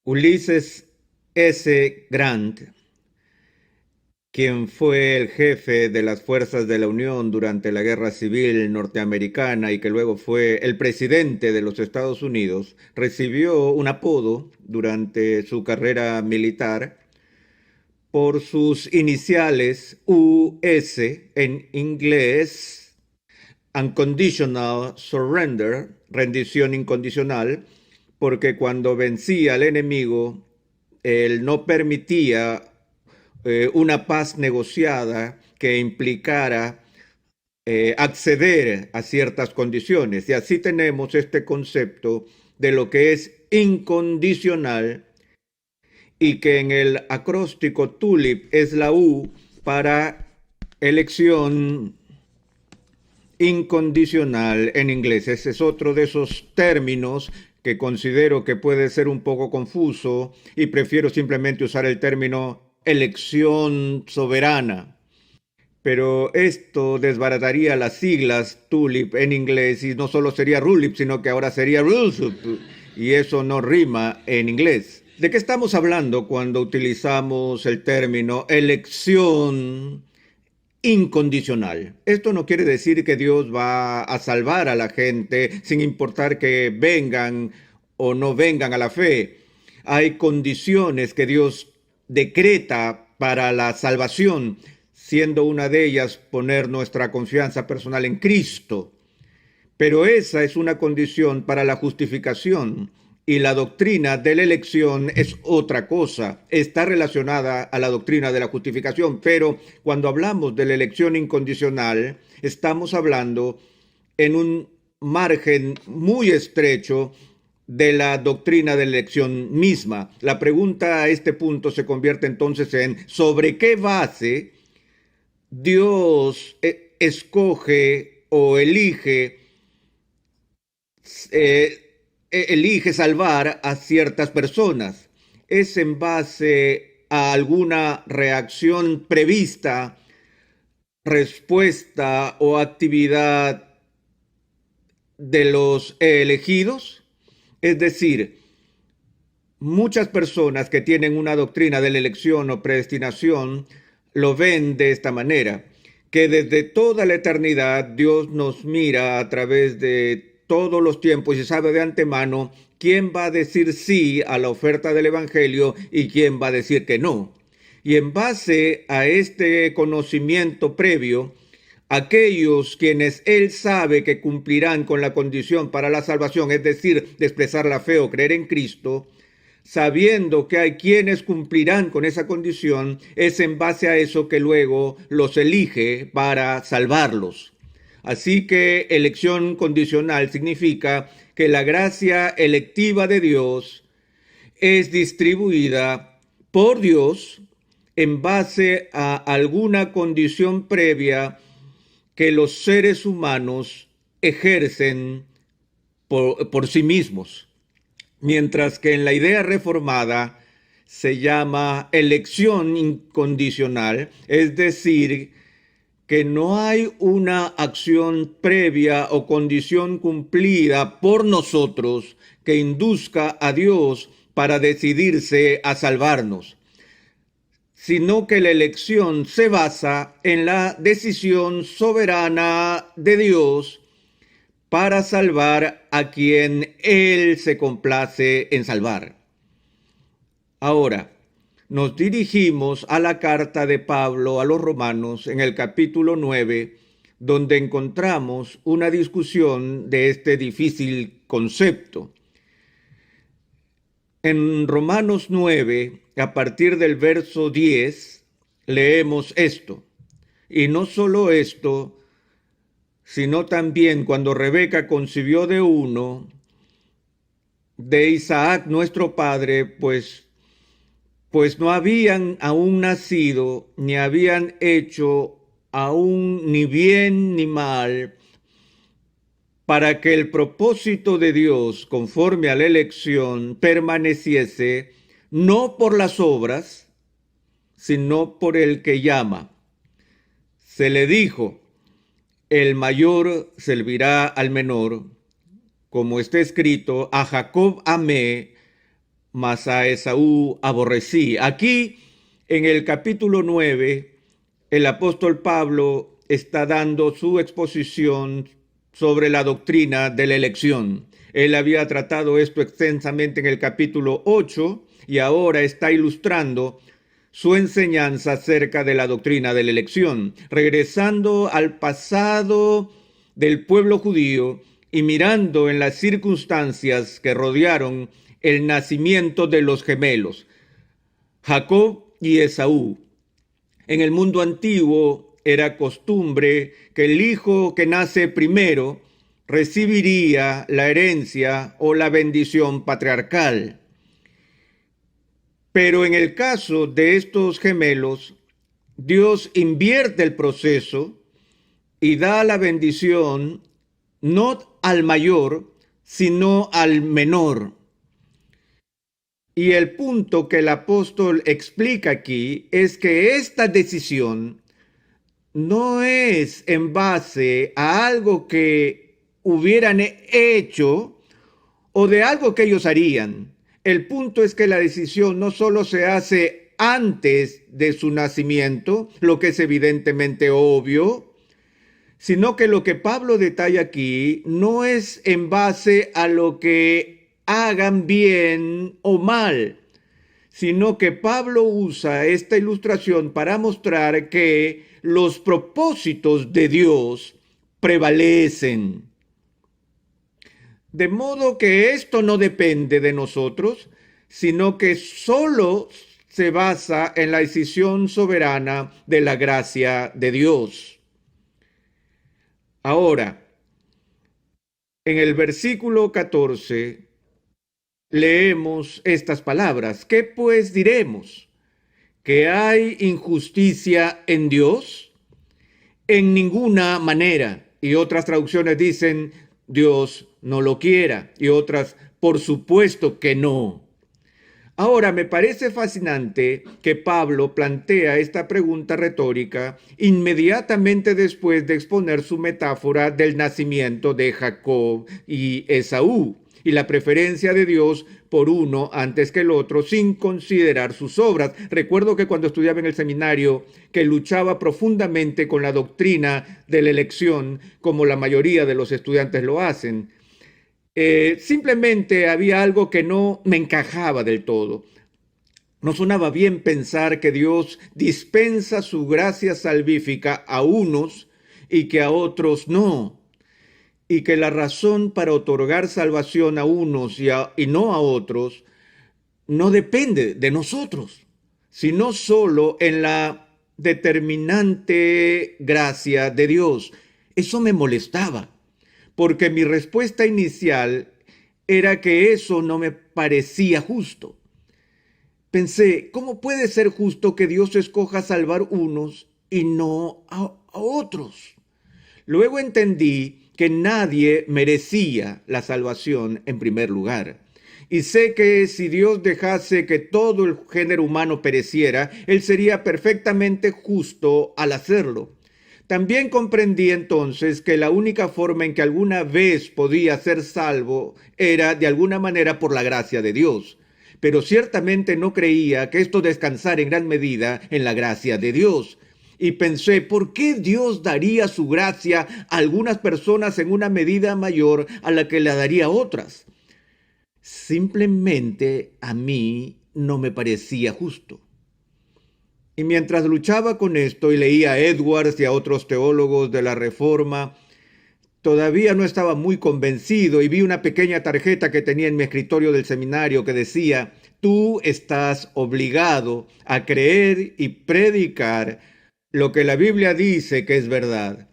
Ulysses S. Grant, quien fue el jefe de las fuerzas de la Unión durante la Guerra Civil norteamericana y que luego fue el presidente de los Estados Unidos, recibió un apodo durante su carrera militar por sus iniciales US en inglés, Unconditional Surrender, rendición incondicional, porque cuando vencía al enemigo, él no permitía una paz negociada que implicara acceder a ciertas condiciones. Y así tenemos este concepto de lo que es incondicional y que en el acróstico TULIP es la U para elección incondicional en inglés. Ese es otro de esos términos que considero que puede ser un poco confuso y prefiero simplemente usar el término elección soberana. Pero esto desbarataría las siglas TULIP en inglés y no solo sería RULIP, sino que ahora sería RULSUP, y eso no rima en inglés. ¿De qué estamos hablando cuando utilizamos el término elección incondicional? Esto no quiere decir que Dios va a salvar a la gente sin importar que vengan o no vengan a la fe. Hay condiciones que Dios decreta para la salvación, siendo una de ellas poner nuestra confianza personal en Cristo. Pero esa es una condición para la justificación y la doctrina de la elección es otra cosa. Está relacionada a la doctrina de la justificación, pero cuando hablamos de la elección incondicional, estamos hablando en un margen muy estrecho de la doctrina de la elección misma. La pregunta a este punto se convierte entonces en ¿sobre qué base Dios escoge o elige salvar a ciertas personas? ¿Es en base a alguna reacción prevista, respuesta o actividad de los elegidos? Es decir, muchas personas que tienen una doctrina de la elección o predestinación lo ven de esta manera, que desde toda la eternidad Dios nos mira a través de todos los tiempos y sabe de antemano quién va a decir sí a la oferta del Evangelio y quién va a decir que no. Y en base a este conocimiento previo, aquellos quienes Él sabe que cumplirán con la condición para la salvación, es decir, de expresar la fe o creer en Cristo, sabiendo que hay quienes cumplirán con esa condición, es en base a eso que luego los elige para salvarlos. Así que elección condicional significa que la gracia electiva de Dios es distribuida por Dios en base a alguna condición previa que los seres humanos ejercen por sí mismos. Mientras que en la idea reformada se llama elección incondicional, es decir, que no hay una acción previa o condición cumplida por nosotros que induzca a Dios para decidirse a salvarnos, sino que la elección se basa en la decisión soberana de Dios para salvar a quien Él se complace en salvar. Ahora, nos dirigimos a la carta de Pablo a los Romanos en el capítulo 9, donde encontramos una discusión de este difícil concepto. En Romanos 9, a partir del verso 10, leemos esto. Y no solo esto, sino también cuando Rebeca concibió de uno, de Isaac nuestro padre, pues no habían aún nacido, ni habían hecho aún ni bien ni mal, para que el propósito de Dios, conforme a la elección, permaneciese no por las obras, sino por el que llama. Se le dijo, el mayor servirá al menor, como está escrito, a Jacob amé, mas a Esaú aborrecí. Aquí, en el capítulo 9, el apóstol Pablo está dando su exposición sobre la doctrina de la elección. Él había tratado esto extensamente en el capítulo 8 y ahora está ilustrando su enseñanza acerca de la doctrina de la elección, regresando al pasado del pueblo judío y mirando en las circunstancias que rodearon el nacimiento de los gemelos, Jacob y Esaú. En el mundo antiguo era costumbre que el hijo que nace primero recibiría la herencia o la bendición patriarcal. Pero en el caso de estos gemelos, Dios invierte el proceso y da la bendición no al mayor, sino al menor. Y el punto que el apóstol explica aquí es que esta decisión no es en base a algo que hubieran hecho o de algo que ellos harían. El punto es que la decisión no solo se hace antes de su nacimiento, lo que es evidentemente obvio, sino que lo que Pablo detalla aquí no es en base a lo que hagan bien o mal, sino que Pablo usa esta ilustración para mostrar que los propósitos de Dios prevalecen. De modo que esto no depende de nosotros, sino que solo se basa en la decisión soberana de la gracia de Dios. Ahora, en el versículo 14, leemos estas palabras. ¿Qué pues diremos? ¿Que hay injusticia en Dios? En ninguna manera. Y otras traducciones dicen, Dios no lo quiera. Y otras, por supuesto que no. Ahora, me parece fascinante que Pablo plantea esta pregunta retórica inmediatamente después de exponer su metáfora del nacimiento de Jacob y Esaú y la preferencia de Dios por uno antes que el otro sin considerar sus obras. Recuerdo que cuando estudiaba en el seminario que luchaba profundamente con la doctrina de la elección, como la mayoría de los estudiantes lo hacen. Simplemente había algo que no me encajaba del todo. No sonaba bien pensar que Dios dispensa su gracia salvífica a unos y que a otros no, y que la razón para otorgar salvación a unos y no a otros no depende de nosotros, sino solo en la determinante gracia de Dios. Eso me molestaba, porque mi respuesta inicial era que eso no me parecía justo. Pensé, ¿cómo puede ser justo que Dios escoja salvar unos y no a otros? Luego entendí que nadie merecía la salvación en primer lugar. Y sé que si Dios dejase que todo el género humano pereciera, Él sería perfectamente justo al hacerlo. También comprendí entonces que la única forma en que alguna vez podía ser salvo era de alguna manera por la gracia de Dios. Pero ciertamente no creía que esto descansara en gran medida en la gracia de Dios. Y pensé, ¿por qué Dios daría su gracia a algunas personas en una medida mayor a la que la daría a otras? Simplemente a mí no me parecía justo. Y mientras luchaba con esto y leía a Edwards y a otros teólogos de la Reforma, todavía no estaba muy convencido y vi una pequeña tarjeta que tenía en mi escritorio del seminario que decía, tú estás obligado a creer y predicar lo que la Biblia dice que es verdad,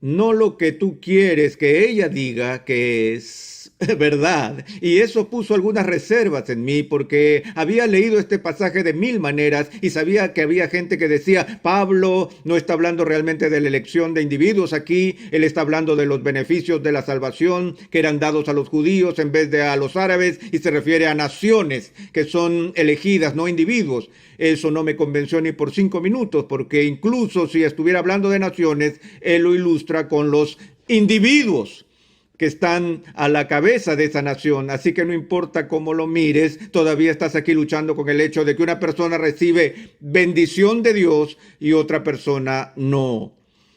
no lo que tú quieres que ella diga que es verdad. Y eso puso algunas reservas en mí porque había leído este pasaje de mil maneras y sabía que había gente que decía, Pablo no está hablando realmente de la elección de individuos aquí, él está hablando de los beneficios de la salvación que eran dados a los judíos en vez de a los árabes y se refiere a naciones que son elegidas, no individuos. Eso no me convenció ni por 5 minutos porque incluso si estuviera hablando de naciones, él lo ilustra con los individuos. que están a la cabeza de esa nación. Así que no importa cómo lo mires, todavía estás aquí luchando con el hecho de que una persona recibe bendición de Dios y otra persona no.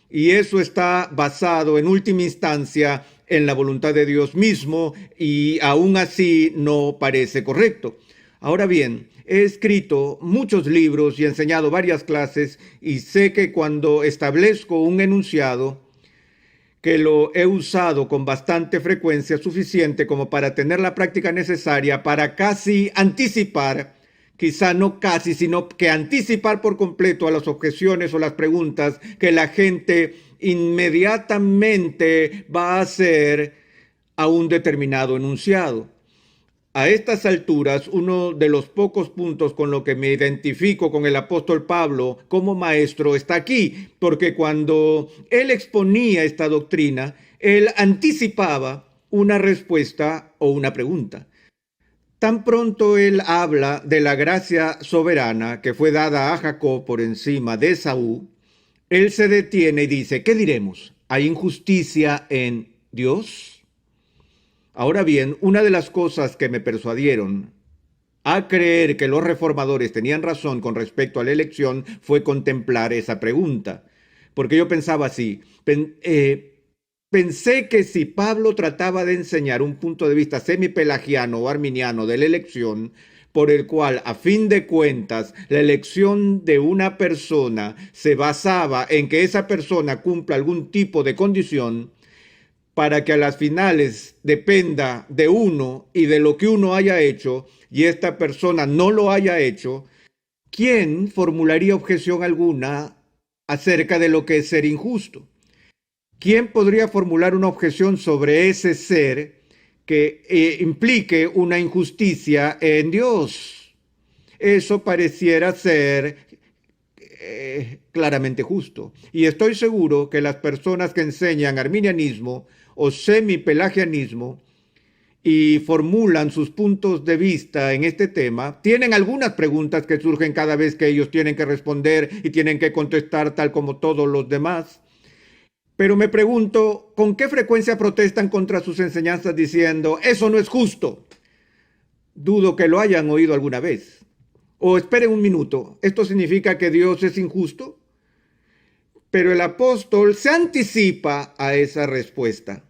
Y eso está basado en última instancia en la voluntad de Dios mismo, y aún así no parece correcto. Ahora bien, he escrito muchos libros y enseñado varias clases, y sé que cuando establezco un enunciado, que lo he usado con bastante frecuencia, suficiente como para tener la práctica necesaria para casi anticipar, quizá no casi, sino que anticipar por completo a las objeciones o las preguntas que la gente inmediatamente va a hacer a un determinado enunciado. A estas alturas, uno de los pocos puntos con lo que me identifico con el apóstol Pablo como maestro está aquí, porque cuando él exponía esta doctrina, él anticipaba una respuesta o una pregunta. Tan pronto él habla de la gracia soberana que fue dada a Jacob por encima de Esaú, él se detiene y dice, ¿qué diremos? ¿Hay injusticia en Dios? Ahora bien, una de las cosas que me persuadieron a creer que los reformadores tenían razón con respecto a la elección fue contemplar esa pregunta. Porque yo pensaba así, pensé que si Pablo trataba de enseñar un punto de vista semipelagiano o arminiano de la elección, por el cual, a fin de cuentas, la elección de una persona se basaba en que esa persona cumpla algún tipo de condición, para que a las finales dependa de uno y de lo que uno haya hecho, y esta persona no lo haya hecho, ¿quién formularía objeción alguna acerca de lo que es ser injusto? ¿Quién podría formular una objeción sobre ese ser que implique una injusticia en Dios? Eso pareciera ser claramente justo. Y estoy seguro que las personas que enseñan arminianismo o semipelagianismo y formulan sus puntos de vista en este tema, tienen algunas preguntas que surgen cada vez que ellos tienen que responder y tienen que contestar tal como todos los demás. Pero me pregunto, ¿con qué frecuencia protestan contra sus enseñanzas diciendo, eso no es justo? Dudo que lo hayan oído alguna vez. O esperen un minuto, ¿esto significa que Dios es injusto? Pero el apóstol se anticipa a esa respuesta.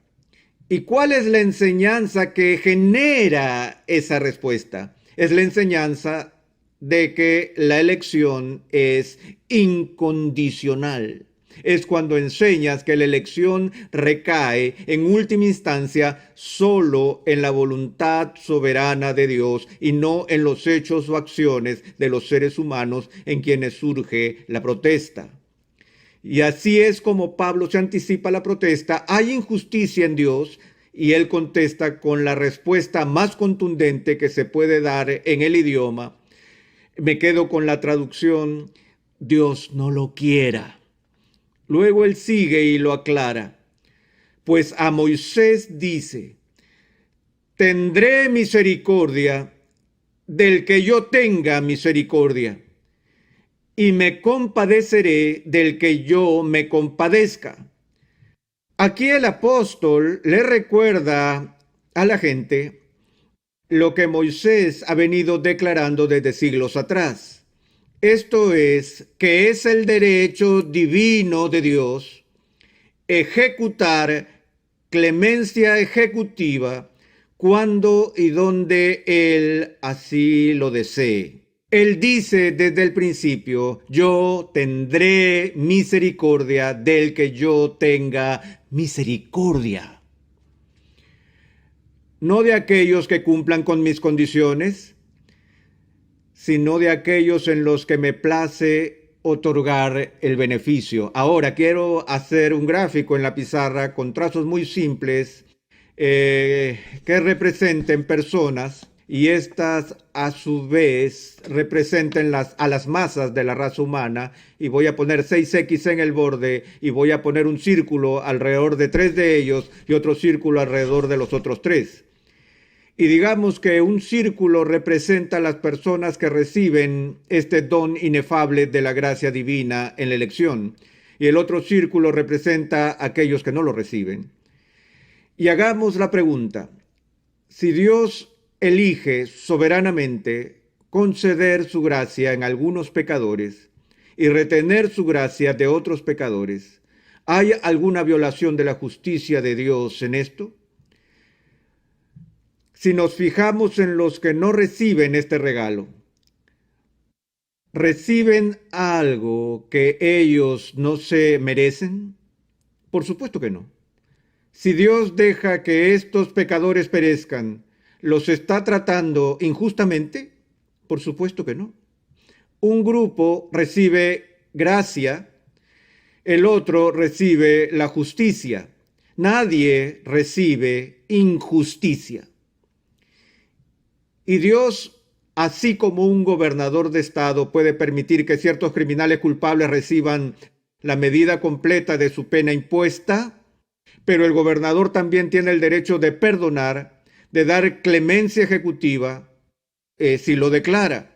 ¿Y cuál es la enseñanza que genera esa respuesta? Es la enseñanza de que la elección es incondicional. Es cuando enseñas que la elección recae en última instancia solo en la voluntad soberana de Dios y no en los hechos o acciones de los seres humanos en quienes surge la protesta. Y así es como Pablo se anticipa a la protesta. Hay injusticia en Dios, y él contesta con la respuesta más contundente que se puede dar en el idioma. Me quedo con la traducción, Dios no lo quiera. Luego él sigue y lo aclara. Pues a Moisés dice, tendré misericordia del que yo tenga misericordia, y me compadeceré del que yo me compadezca. Aquí el apóstol le recuerda a la gente lo que Moisés ha venido declarando desde siglos atrás. Esto es, que es el derecho divino de Dios ejecutar clemencia ejecutiva cuando y donde Él así lo desee. Él dice desde el principio, yo tendré misericordia del que yo tenga misericordia. No de aquellos que cumplan con mis condiciones, sino de aquellos en los que me place otorgar el beneficio. Ahora quiero hacer un gráfico en la pizarra con trazos muy simples que representen personas, y estas a su vez representen a las masas de la raza humana, y voy a poner 6X en el borde y voy a poner un círculo alrededor de 3 de ellos y otro círculo alrededor de los otros 3. Y digamos que un círculo representa a las personas que reciben este don inefable de la gracia divina en la elección, y el otro círculo representa a aquellos que no lo reciben. Y hagamos la pregunta: si Dios elige soberanamente conceder su gracia en algunos pecadores y retener su gracia de otros pecadores, ¿hay alguna violación de la justicia de Dios en esto? Si nos fijamos en los que no reciben este regalo, ¿reciben algo que ellos no se merecen? Por supuesto que no. Si Dios deja que estos pecadores perezcan, ¿los está tratando injustamente? Por supuesto que no. Un grupo recibe gracia, el otro recibe la justicia. Nadie recibe injusticia. Y Dios, así como un gobernador de estado puede permitir que ciertos criminales culpables reciban la medida completa de su pena impuesta, pero el gobernador también tiene el derecho de perdonar, de dar clemencia ejecutiva, si lo declara.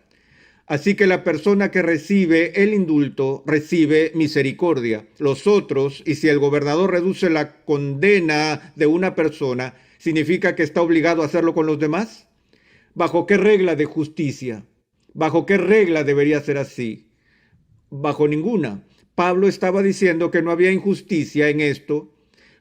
Así que la persona que recibe el indulto recibe misericordia. Los otros, y si el gobernador reduce la condena de una persona, ¿significa que está obligado a hacerlo con los demás? ¿Bajo qué regla de justicia? ¿Bajo qué regla debería ser así? Bajo ninguna. Pablo estaba diciendo que no había injusticia en esto,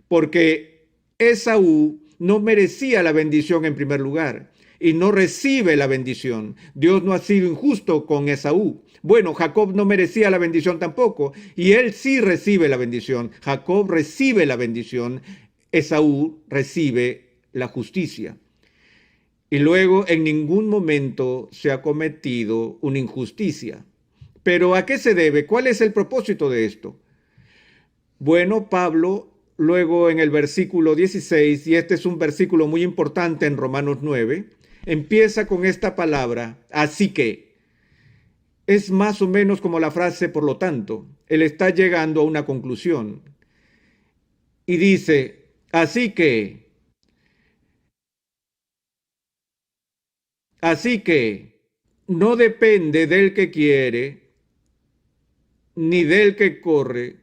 porque Esaú no merecía la bendición en primer lugar y no recibe la bendición. Dios no ha sido injusto con Esaú. Bueno, Jacob no merecía la bendición tampoco y él sí recibe la bendición. Jacob recibe la bendición, Esaú recibe la justicia. Y luego en ningún momento se ha cometido una injusticia. ¿Pero a qué se debe? ¿Cuál es el propósito de esto? Bueno, Pablo luego en el versículo 16, y este es un versículo muy importante en Romanos 9, empieza con esta palabra, así que. Es más o menos como la frase por lo tanto. Él está llegando a una conclusión. Y dice, así que no depende del que quiere, ni del que corre,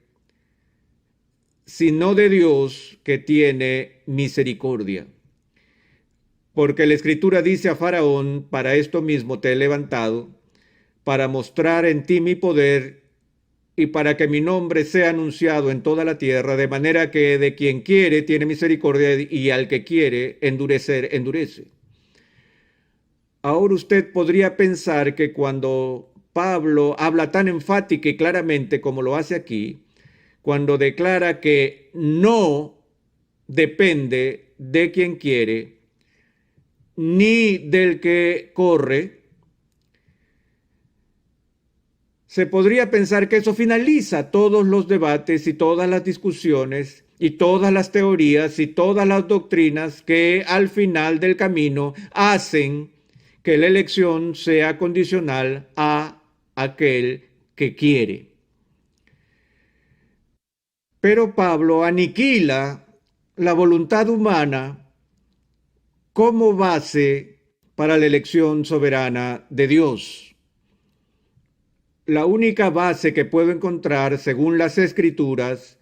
sino de Dios que tiene misericordia. Porque la Escritura dice a Faraón, para esto mismo te he levantado, para mostrar en ti mi poder y para que mi nombre sea anunciado en toda la tierra, de manera que de quien quiere tiene misericordia y al que quiere endurecer, endurece. Ahora usted podría pensar que cuando Pablo habla tan enfática y claramente como lo hace aquí, cuando declara que no depende de quien quiere, ni del que corre, se podría pensar que eso finaliza todos los debates y todas las discusiones y todas las teorías y todas las doctrinas que al final del camino hacen que la elección sea condicional a aquel que quiere. Pero Pablo aniquila la voluntad humana como base para la elección soberana de Dios. La única base que puedo encontrar, según las Escrituras,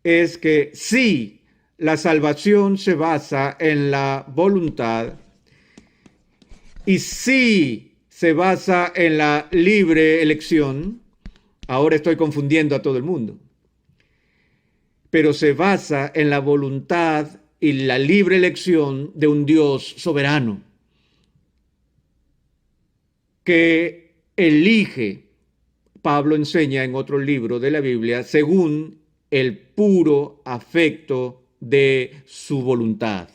es que sí, la salvación se basa en la voluntad y sí se basa en la libre elección. Ahora estoy confundiendo a todo el mundo. Pero se basa en la voluntad y la libre elección de un Dios soberano que elige, Pablo enseña en otro libro de la Biblia, según el puro afecto de su voluntad.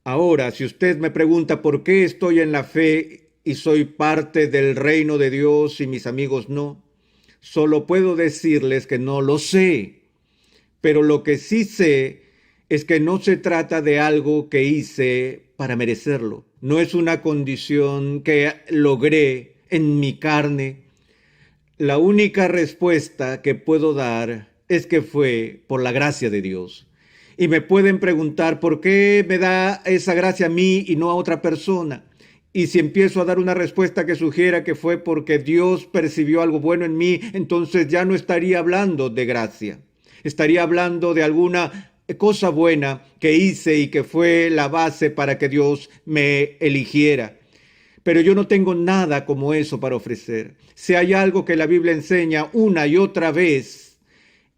Ahora, si usted me pregunta por qué estoy en la fe y soy parte del reino de Dios y mis amigos no, solo puedo decirles que no lo sé, pero lo que sí sé es que no se trata de algo que hice para merecerlo. No es una condición que logré en mi carne. La única respuesta que puedo dar es que fue por la gracia de Dios. Y me pueden preguntar por qué me da esa gracia a mí y no a otra persona. Y si empiezo a dar una respuesta que sugiera que fue porque Dios percibió algo bueno en mí, entonces ya no estaría hablando de gracia. Estaría hablando de alguna cosa buena que hice y que fue la base para que Dios me eligiera. Pero yo no tengo nada como eso para ofrecer. Si hay algo que la Biblia enseña una y otra vez,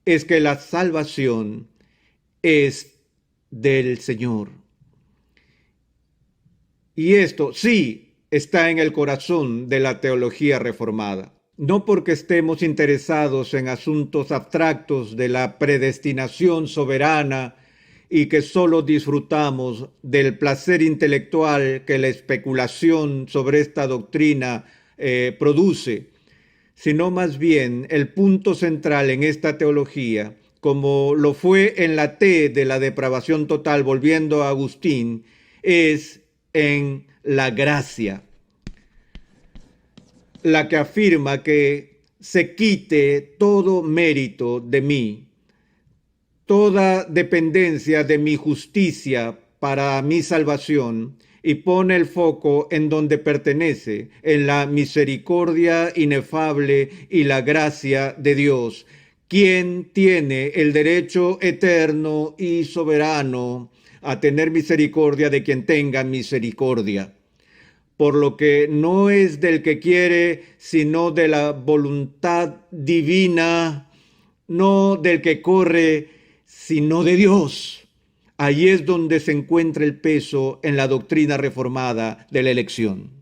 es que la salvación es del Señor. Y esto sí está en el corazón de la teología reformada. No porque estemos interesados en asuntos abstractos de la predestinación soberana y que solo disfrutamos del placer intelectual que la especulación sobre esta doctrina produce, sino más bien el punto central en esta teología, como lo fue en la T de la depravación total, volviendo a Agustín, es en la gracia, la que afirma que se quite todo mérito de mí, toda dependencia de mi justicia para mi salvación, y pone el foco en donde pertenece, en la misericordia inefable y la gracia de Dios, quien tiene el derecho eterno y soberano a tener misericordia de quien tenga misericordia. Por lo que no es del que quiere, sino de la voluntad divina, no del que corre, sino de Dios. Allí es donde se encuentra el peso en la doctrina reformada de la elección.